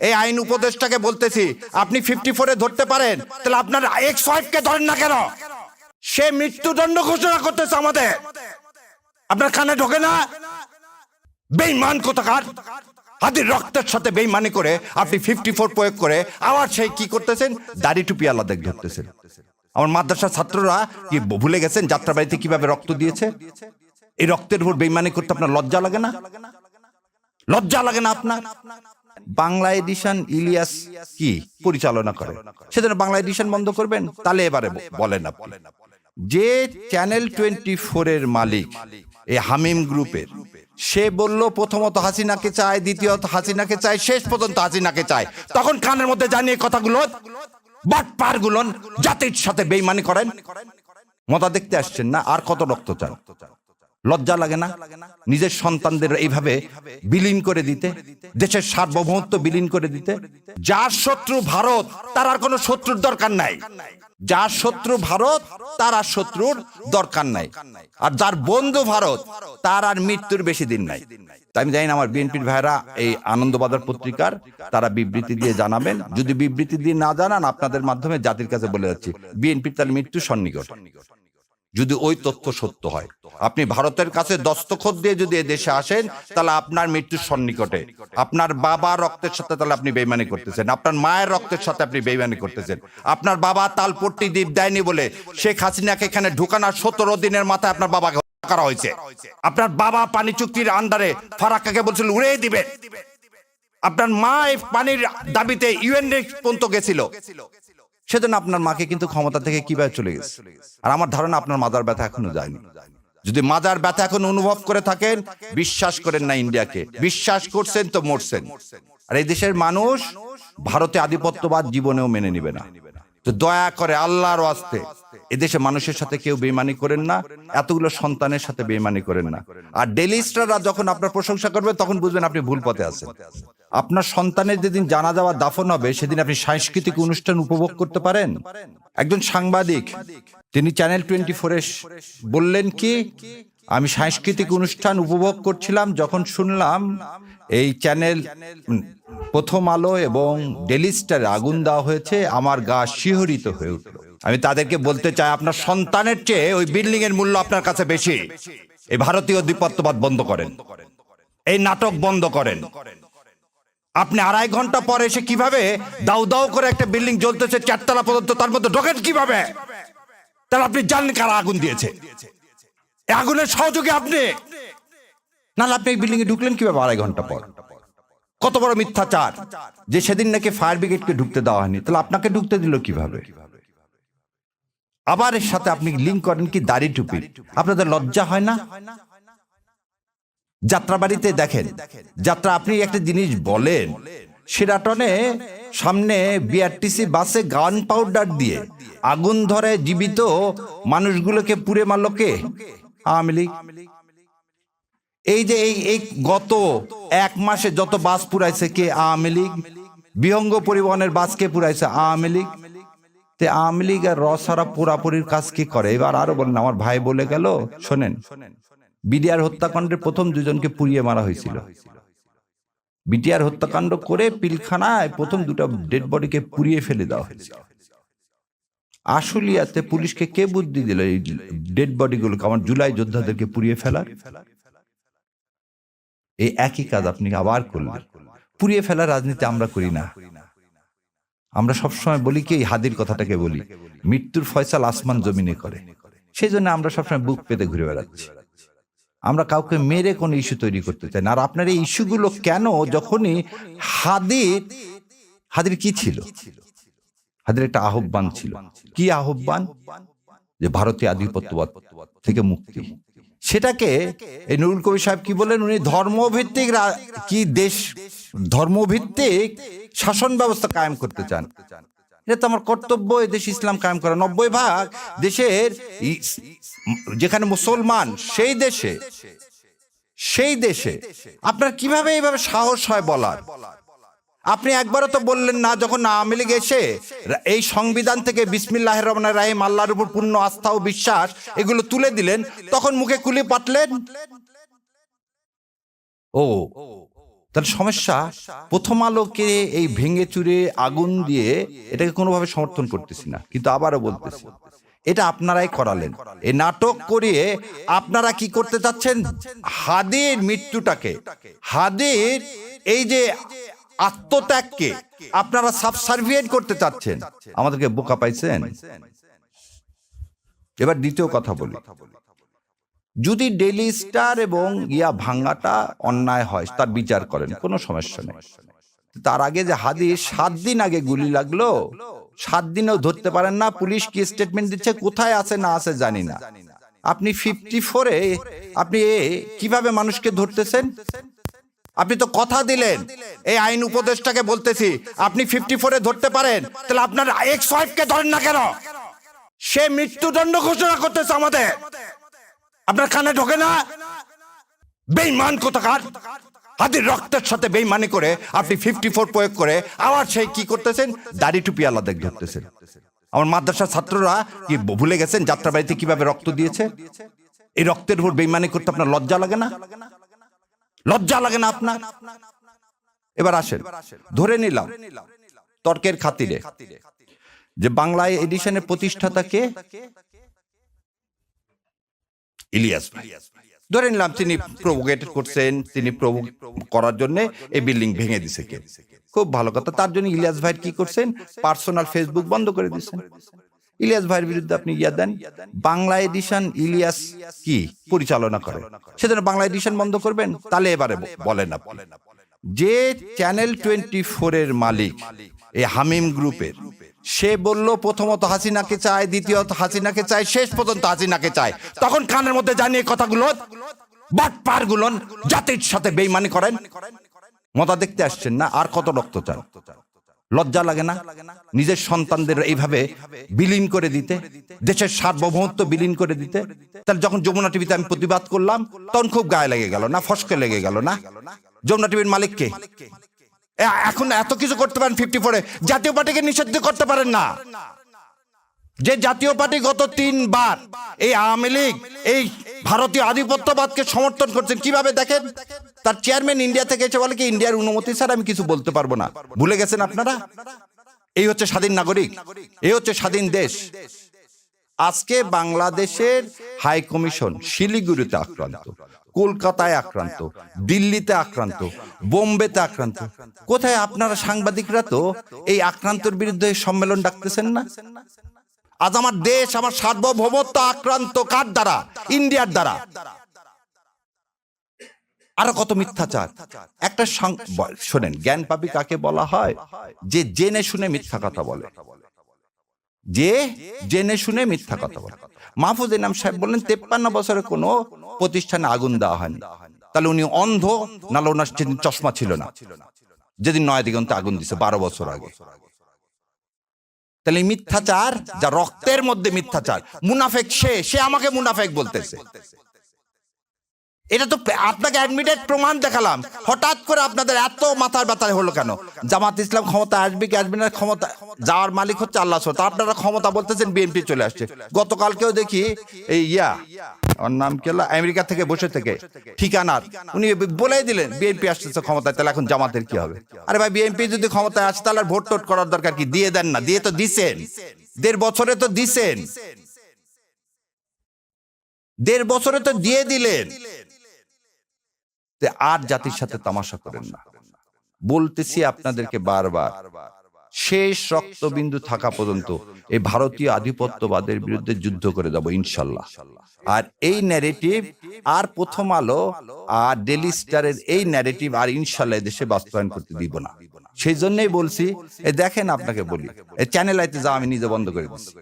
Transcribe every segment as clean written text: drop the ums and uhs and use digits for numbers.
এই আইন উপদেষ্টাকে বলতেছি, আপনি 54-এ ধরতে পারেন, তাহলে আপনার এক্স ওয়াইফকে ধরেন না কেন? সে মৃত্যুদণ্ড ঘোষণা করতেছে আমাদের, আপনার কানে ঢোকে না? বেঈমান কোথাকার! হাতির রক্তের সাথে বেঈমানি করে আপনি 54 প্রয়োগ করে আবার সেই কি করতেছেন, দাড়ি টুপি আলাদা ধরতেছেন। আমার মাদ্রাসার ছাত্ররা কি ভুলে গেছেন যাত্রাবাড়িতে কিভাবে রক্ত দিয়েছে? এই রক্তের উপর বেঈমানি করতে আপনার লজ্জা লাগে না? লজ্জা লাগে না আপনার? বাংলা এডিশন ইলিয়াস কি পরিচালনা করে, সেজন্য বাংলা এডিশন বন্ধ করবেন? তাহলে এবারে বলেন আপনি, যে চ্যানেল 24-এর মালিক এই হামিম গ্রুপের, সে বলল প্রথমত হাসিনাকে চায়, দ্বিতীয়ত হাসিনাকে চায়, শেষ পর্যন্ত হাসিনাকে চায়, তখন কানের মধ্যে জানিয়ে কথাগুলো বাটপার গুলো জাতির সাথে বেঈমানি করেন। মজা দেখতে আসছেন না? আর কত রক্ত চান? লজ্জা লাগে না নিজের সন্তানদের এইভাবে বিলীন করে দিতে, দেশের সার্বভৌমত্ব বিলীন করে দিতে? যার শত্রু ভারত তার আর কোনো শত্রুর দরকার নাই, যার শত্রু ভারত তার আর শত্রুর দরকার নাই, আর যার বন্ধু ভারত তার আর মৃত্যুর বেশি দিন নাই। তাই আমি জানি না আমার বিএনপির ভাইরা এই আনন্দবাজার পত্রিকার তারা বিবৃতি দিয়ে জানাবেন। যদি বিবৃতি দিয়ে না জানান, আপনাদের মাধ্যমে জাতির কাছে বলে যাচ্ছি, বিএনপির তার মৃত্যু সন্নিকট। যদি ওই তথ্য সত্য হয়, আপনি ভারতের কাছে দস্তখত দিয়ে যদি দেশে আসেন, তাহলে আপনার মৃত্যুর সন্নিকটে। আপনার বাবা রক্তের সাথে তাহলে আপনি বেইমানি করতেছেন, আপনার মায়ের রক্তের সাথে আপনি বেইমানি করতেছেন। আপনার বাবা তালপট্টি দ্বীপ দেয়নি বলে শেখ হাসিনাকে এখানে ঢুকানোর 17 দিনের মাথায় আপনার বাবাকে করা হয়েছে। আপনার বাবা পানি চুক্তির আন্ডারে ফারাক্কাকে বলছিল উড়িয়ে দিবে। আপনার মা এই পানির দাবিতে ইউএন পর্যন্ত গেছিল, সেজন্য আপনার মাকে কিন্তু ক্ষমতা থেকে কিভাবে চলে গেছে। আর আমার ধারণা আপনার মাজার ব্যথা এখনো যায়নি। যদি মাজার ব্যথা এখন অনুভব করে থাকেন, বিশ্বাস করেন না ইন্ডিয়াকে, বিশ্বাস করছেন তো মরছেন। আর এই দেশের মানুষ ভারতে আধিপত্যবাদ জীবনেও মেনে নিবে না। তো দয়া করে আল্লাহর ওয়াস্তে এদেশে মানুষের সাথে কেউ বেইমানি করেন না, এতগুলো সন্তানের সাথে বেইমানি করেন না। আর ডেইলি স্টাররা যখন আপনার প্রশংসা করবে, তখন বুঝবেন আপনি ভুল পথে আছেন। আপনার সন্তানের যেদিন জানাজা বা দাফন হবে, সেদিন আপনি সাংস্কৃতিক অনুষ্ঠান উপভোগ করতে পারেন? একজন সাংবাদিক তিনি চ্যানেল 24-এ বললেন কি, আমি সাংস্কৃতিক অনুষ্ঠান উপভোগ করছিলাম, যখন শুনলাম এই চ্যানেল প্রথম আলো এবং ডেইলি স্টারে আগুন দেওয়া হয়েছে, আমার গা শিহরিত হয়ে উঠল। আমি তাদেরকে বলতে চাই, আপনার সন্তানের চেয়ে ওই বিল্ডিং এর মূল্য আপনার কাছে বেশি। এই ভারতীয় আধিপত্যবাদ বন্ধ করেন, এই নাটক বন্ধ করেন। আপনি 2.5 ঘন্টা পরে এসে কিভাবে দাউ দাউ করে একটা বিল্ডিং জ্বলতেছে 4 তলা পর্যন্ত, তার মধ্যে ঢোকেন কিভাবে? তাহলে আপনি জানেন কারা আগুন দিয়েছে? আগুনের সহযোগী আপনি, নাহলে আপনি এই বিল্ডিং এ ঢুকলেন কিভাবে 2.5 ঘন্টা পর? কত বড় মিথ্যাচার যে সেদিন নাকি ফায়ার ব্রিগেডকে ঢুকতে দেওয়া হয়নি, তাহলে আপনাকে ঢুকতে দিল কিভাবে? আবার এর সাথে আপনি লিঙ্ক করেন কি দাড়ি টুপি। আপনাদের লজ্জা হয় না? যাত্রাবাড়িতে দেখেন, যাত্রা আপনি একটা জিনিস বলেন, শিরাটনে সামনে বিআরটিসি বাসে গান পাউডার দিয়ে আগুন ধরে জীবিত মানুষগুলোকে পুড়ে মারল কে? আওয়ামী লীগ। এই যে এই গত 1 মাসে যত বাস পুরাইছে কে? আওয়ামী লীগ। বিহঙ্গ পরিবহনের বাস কে পুরাইছে? আওয়ামী লীগ। তে আওয়ামী লীগ আর রসারা পুরাপুরির কাজ কি করে? এবার আরো বলেন, আমার ভাই বলে গেল, শোনেন, বিডিআর হত্যাকাণ্ডের প্রথম 2 জনকে পুড়িয়ে মারা হয়েছিল। বিডিআর হত্যাকাণ্ড করে পিলখানায় প্রথম 2টা ডেড বডিকে পুড়িয়ে ফেলে দেওয়া হয়েছিল। আশুলিয়াতে পুলিশকে কে বুদ্ধি দিল এই ডেড বডিগুলোকে, আমার জুলাই যোদ্ধাদেরকে পুড়িয়ে ফেলার? এই একই কাজ আপনি আবার করলেন। পুড়িয়ে ফেলার রাজনীতি আমরা করি না। আমরা সবসময় বলি কি, হাদির কথাটাকে বলি, মৃত্যুর ফয়সাল আসমান জমিনে করে। সেই জন্য আমরা সবসময় বুক পেতে ঘুরে বেড়াচ্ছি। আমরা কাউকে মেরে কোনো ইস্যু তৈরি করতে চাই না। আর আপনার এই ইস্যুগুলো কেন? যখনই হাদির কি ছিল? হাদির একটা আহ্বান ছিল। কি আহ্বান? যে ভারতীয় আধিপত্যবাদ থেকে মুক্তি। সেটাকে এই নুরুল কবির সাহেব কি বলেন, উনি ধর্মভিত্তিক কি দেশ, ধর্মভিত্তিক শাসন ব্যবস্থা কায়েম করতে চান। এটা তো আমার কর্তব্য, এই দেশ ইসলাম কায়েম করা। 90% দেশের যেখানে মুসলমান, সেই দেশে আপনার কিভাবে এইভাবে সাহস হয় বলার? আপনি একবারও তো বললেন না, যখন আওয়ামী লীগ এসে এই সংবিধান থেকে বিসমিল্লাহির রহমানির রহিম, আল্লাহর উপর পূর্ণ আস্থা ও বিশ্বাস এগুলো তুলে দিলেন, তখন মুখে কুলি পাতলেন। ও তার সমস্যা প্রথম আলোকে এই ভেঙে চুরে আগুন দিয়ে এটাকে কোনোভাবে সমর্থন করতেছি না, কিন্তু আবারও বলতেছি এটা আপনারাই করালেন। এই নাটক করিয়ে আপনারা কি করতে চাচ্ছেন? হাদির মৃত্যুটাকে, হাদির এই যে আত্মত্যাগকে আপনারা সাবসার্ভিয়েন্ট করতে চাচ্ছেন। আমাদেরকে বোকা পাইছেন। এবার দ্বিতীয় কথা বলি, যদি ডেইলি স্টার এবং ভাঙ্গাটা অন্যায় হয় তার বিচার করেন, কোনো সমস্যা নেই। তার আগে যে হাদি 7 দিন আগে গুলি লাগলো, 7 দিনেও ধরতে পারেন না। পুলিশ কি স্টেটমেন্ট দিচ্ছে, কোথায় আছে না আছে জানি না। আপনি 54-এ আপনি কিভাবে মানুষকে ধরতেছেন? আপনি তো কথা দিলেন, এই আইন উপদেষ্টাকে বলতেছি, আপনি 54-এ ধরতে পারেন, তাহলে আপনার এক্স ওয়াইফকে ধরেন না কেন? সে মৃত্যুদণ্ড ঘোষণা করতেছে আমাদের। আপনার কানে ঢোকে না? বেঈমান কোথাকার! হাদির রক্তের সাথে বেঈমানি করে আপনি 54 প্রয়োগ করে আবার সেই কি করতেছেন? দাড়ি টুপি আলাদা ধরতেছেন। আমার মাদ্রাসার ছাত্ররা কি ভুলে গেছেন যাত্রাবাড়িতে কিভাবে রক্ত দিয়েছে? এই রক্তের উপর বেঈমানি করতে আপনার লজ্জা লাগে না? লজ্জা লাগে না আপনার? এবার আসেন, ধরে নিলাম তর্কের খাতিরে যে বাংলা এডিশনের প্রতিষ্ঠাতা কে? ইলিয়াস ভাই। ধরে নিলাম তিনি প্রভোকেট করছেন, তিনি প্রভোগ করার জন্য এই বিল্ডিং ভেঙে দিছে কে? খুব ভালো কথা। তার জন্য ইলিয়াস ভাই কি করছেন? পার্সোনাল ফেসবুক বন্ধ করে দিচ্ছেন। ইলিয়াস ভাইয়ের বিরুদ্ধে আপনি দেন, বাংলা এডিশন ইলিয়াস কি পরিচালনা করে, সেজন্য বাংলা এডিশন বন্ধ করবেন? তাহলে এবারে বলেন আপনি, যে চ্যানেল 24-এর মালিক এই হামিম গ্রুপের, সে বলল প্রথমত হাসিনাকে চায়, দ্বিতীয়ত হাসিনাকে চায়, শেষ পর্যন্ত হাসিনাকে চায়, তখন কানের মধ্যে জানিয়ে কথাগুলো বাটপার গুলো জাতির সাথে বেইমানি করেন। মজা দেখতে আসছেন না? আর কত রক্ত চান? লজ্জা লাগে না নিজের সন্তানদের এইভাবে বিলীন করে দিতে, দেশের সার্বভৌমত্ব বিলীন করে দিতে? তাহলে যখন যমুনা টিভিতে আমি প্রতিবাদ করলাম তখন খুব গায়ে লেগে গেল না? ফসকে লেগে গেল না? যমুনা টিভির মালিককে এখন এত কিছু করতে পারেন 54-এ, জাতীয় পার্টিকে নিষিদ্ধ করতে পারেন না? যে জাতীয় পার্টি গত 3 বার এই আওয়ামী লীগ এই ভারতীয় আধিপত্যবাদকে সমর্থন করছেন, কিভাবে দেখেন? তার চেয়ারম্যান ইন্ডিয়া থেকে এসে বলে কি ইন্ডিয়ার অনুমতি ছাড়া আমি কিছু বলতে পারবো না। ভুলে গেছেন আপনারা? এই হচ্ছে স্বাধীন নাগরিক, এই হচ্ছে স্বাধীন দেশ। আজকে বাংলাদেশের হাই কমিশন শিলিগুড়িতে আক্রান্ত, কলকাতায় আক্রান্ত, দিল্লিতে আক্রান্ত, বোম্বেতে আক্রান্ত। কোথায় আপনারা সাংবাদিকরা তো এই আক্রান্তের বিরুদ্ধে সম্মেলন ডাকতেছেন না? আজ আমার দেশ, আমার সার্বভৌমত্ব আক্রান্ত কার দ্বারা? ইন্ডিয়ার দ্বারা। আরো কত মিথ্যাচার। একটা শোনেন, জ্ঞান পাপী কাকে বলা হয়? যে জেনে শুনে মিথ্যা কথা বলে, যে জেনে শুনে মিথ্যা কথা বলে। মাহফুজ ইনাম সাহেব বললেন 53 বছরে কোনো প্রতিষ্ঠানে আগুন দেওয়া হয়নি। তাহলে উনি অন্ধ, নাহলে ওনার চশমা ছিল না যেদিন নয়া দিগন্তে আগুন দিছে 12 বছর আগে। তাহলে মিথ্যাচার, যা রক্তের মধ্যে মিথ্যাচার, মুনাফেক সে আমাকে মুনাফেক বলতেছে। এটা তো আপনাকে অ্যাডমিটেড প্রমাণ দেখালাম। হঠাৎ করে আপনাদের এত মাথার ব্যথা হলো কেন? জামাত ইসলাম ক্ষমতা আসবে কি আসবে না, ক্ষমতা যাওয়ার মালিক হচ্ছে আল্লাহ। আপনারা ক্ষমতা বলতেছেন বিএনপি চলে আসছে। গতকালকেও দেখি এই ওর নাম কি, আমেরিকা থেকে বসে থেকে ঠিকানার উনি বলেই দিলেন বিএনপি আসতেছে ক্ষমতায়, তাহলে এখন জামাতের কি হবে? আরে ভাই, বিএনপি যদি ক্ষমতায় আসে তাহলে ভোট টোট করার দরকার কি? দিয়ে দেন না, দিয়ে তো দিছেন, 1.5 বছরে তো দিছেন, 1.5 বছরে তো দিয়ে দিলেন। আর জাতির সাথে তামাশা করেন না। বলতেছি আপনাদেরকে বারবার, শেষ রক্তবিন্দু থাকা পর্যন্ত এই ভারতীয় আধিপত্যবাদের বিরুদ্ধে যুদ্ধ করে যাব ইনশাল্লাহ। আর এই ন্যারেটিভ আর প্রথম আলো আর ডেইলি স্টারের এই ন্যারেটিভ আর ইনশাল্লাহ দেশে বাস্তবায়ন করতে দিব না। সেই জন্যই বলছি, দেখেন আপনাকে বলি, এই চ্যানেল আইতে যাওয়া আমি নিজে বন্ধ করে দিচ্ছি।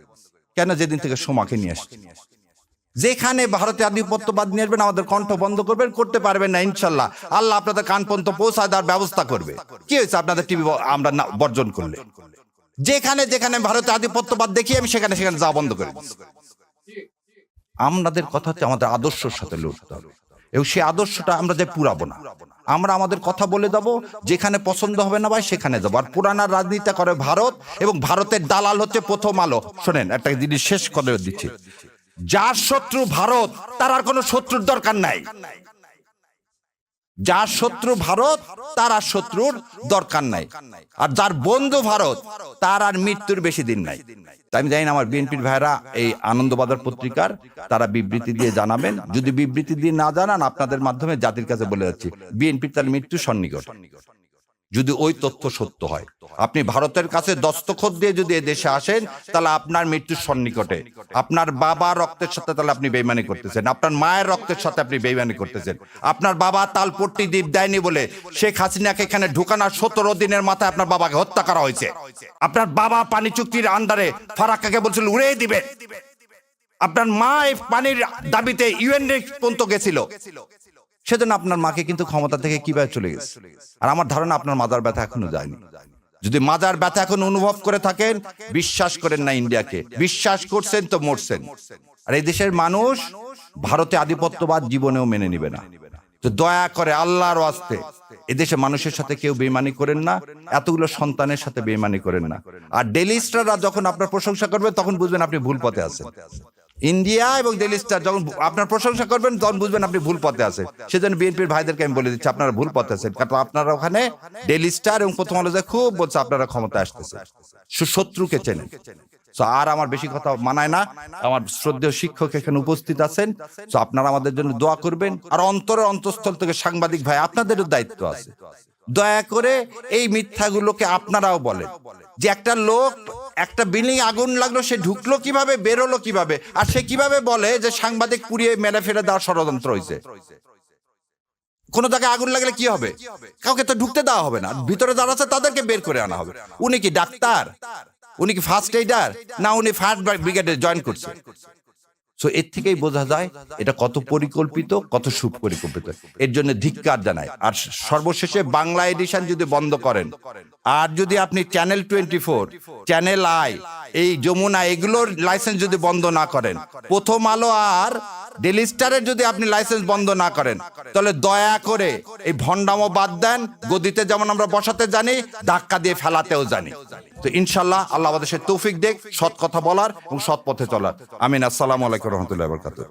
কেন? যেদিন থেকে সোমাকে নিয়ে আসছি, যেখানে ভারতের আধিপত্যবাদ নিয়ে আসবেন আমাদের কণ্ঠ বন্ধ করবেন, করতে পারবেন না ইনশাল্লাহ। আল্লাহ আপনাদের কান পর্যন্ত পৌঁছায় দেওয়ার ব্যবস্থা করবে। কি হয়েছে আপনাদের টিভি আমরা বর্জন করলে? যেখানে যেখানে ভারতের আধিপত্যবাদ দেখি আমি সেখানে সেখানে যাওয়া বন্ধ করে দিচ্ছি। আমাদের কথা হচ্ছে আমাদের আদর্শের সাথে লড়তে হবে, এবং সেই আদর্শটা আমরা যে পুরাবো না। আমরা আমাদের কথা বলে যাবো, যেখানে পছন্দ হবে না ভাই সেখানে যাবো। আর পুরানার রাজনীতি করে ভারত, এবং ভারতের দালাল হচ্ছে প্রথম আলো। শোনেন, একটা জিনিস শেষ করে দিচ্ছি, যার শত্রু ভারত তার আর কোনো শত্রুর দরকার নাই। যার শত্রু ভারত তার আর শত্রুর দরকার নাই, আর যার বন্ধু ভারত তার আর মৃত্যুর বেশি দিন নাই। তাই আমি জানি না আমার বিএনপির ভাইরা এই আনন্দবাজার পত্রিকার তারা বিবৃতি দিয়ে জানাবেন। যদি বিবৃতি দিয়ে না জানান, আপনাদের মাধ্যমে জাতির কাছে বলে যাচ্ছি, বিএনপির তার মৃত্যু সন্নিকট। যদি ওই তথ্য সত্য হয়, আপনি ভারতের কাছে দস্তখত দিয়ে যদি দেশে আসেন, তাহলে আপনার মৃত্যুর সন্নিকটে। আপনার বাবা রক্তের সাথে তাহলে আপনি বেইমানি করতেছেন, আপনার মায়ের রক্তের সাথে আপনি বেইমানি করতেছেন। আপনার বাবা তালপট্টি দ্বীপ দেয়নি বলে শেখ হাসিনাকে এখানে ঢুকানোর 17 দিনের মাথায় আপনার বাবাকে হত্যা করা হয়েছে। আপনার বাবা পানি চুক্তির আন্ডারে ফারাক্কাকে বলছিল উড়িয়ে দিবে। আপনার মা এই পানির দাবিতে ইউএন পর্যন্ত গেছিল। সেজন্য আপনার মাকে কিন্তু ক্ষমতা থেকে কিভাবে চলে গেছে। আর আমার ধারণা আপনার মাজার ব্যথা এখনো যায়নি। যদি মাজার ব্যথা এখন অনুভব করে থাকেন, বিশ্বাস করেন না ইন্ডিয়াকে, বিশ্বাস করছেন তো মরছেন। আর এই দেশের মানুষ ভারতে আধিপত্যবাদ জীবনেও মেনে নিবে না। তো দয়া করে আল্লাহর ওয়াস্তে এদেশে মানুষের সাথে কেউ বেইমানি করেন না, এতগুলো সন্তানের সাথে বেইমানি করেন না। আর ডেইলি স্টাররা যখন আপনার প্রশংসা করবে তখন বুঝবেন আপনি ভুল পথে আছেন। ইন্ডিয়া এবং ডেইলি স্টার যখন আপনার প্রশংসা করবেন তখন বুঝবেন আপনি ভুল পথে আছেন। সেজন্য বিএনপির ভাইদেরকে আমি বলে দিচ্ছি, আপনারা ভুল পথে আছেন। কারণ আপনারা ওখানে ডেইলি স্টার এবং প্রথম আলো খুব বলছে আপনারা ক্ষমতা আসতেছে, শত্রুকে চেনেন। আর আমার বেশি কথা মানায় না। আমার শ্রদ্ধেয় শিক্ষক এখানে উপস্থিত আছেন, তো আপনারা আমাদের জন্য দোয়া করবেন। আর অন্তরের অন্তঃস্থল থেকে সাংবাদিক ভাই, আপনাদেরও দায়িত্ব আছে, দয়া করে এই মিথ্যাগুলোকে আপনারাও বলেন যে একটা লোক একটা বিল্ডিং আগুন লাগলো, সে ঢুকলো কিভাবে, বেরোলো কিভাবে, আর সে কিভাবে বলে যে সাংবাদিক পুড়িয়ে মেরে ফেলে দেওয়ার ষড়যন্ত্র হয়েছে। কোন জায়গায় আগুন লাগলে কি হবে? কাউকে তো ঢুকতে দেওয়া হবে না, ভিতরে যারা আছে তাদেরকে বের করে আনা হবে। উনি কি ডাক্তার? উনি কি ফার্স্ট এইডার? না উনি ফায়ার ব্রিগেডে জয়েন করছে। সো এর থেকেই বোঝা যায় এটা কত পরিকল্পিত, কত সুপরিকল্পিত। এর জন্য ধিক্কার জানাই। আর সর্বশেষে বাংলা এডিশন যদি বন্ধ করেন, আর যদি আপনি চ্যানেল 24, চ্যানেল আই, এই যমুনা, এগুলোর লাইসেন্স যদি বন্ধ না করেন, প্রথম আলো আর ডেইলি স্টারের যদি আপনি লাইসেন্স বন্ধ না করেন, তাহলে দয়া করে এই ভণ্ডামো বাদ দেন। গদিতে যেমন আমরা বসাতে জানি, ধাক্কা দিয়ে ফেলাতেও জানি। তো ইনশাল্লাহ আল্লাহ আমাদের সে তৌফিক দেখ সৎ কথা বলার এবং সৎ পথে চলার। আমিন। আসসালামু আলাইকুম রহমতুল্লাহ বরকাতুহ।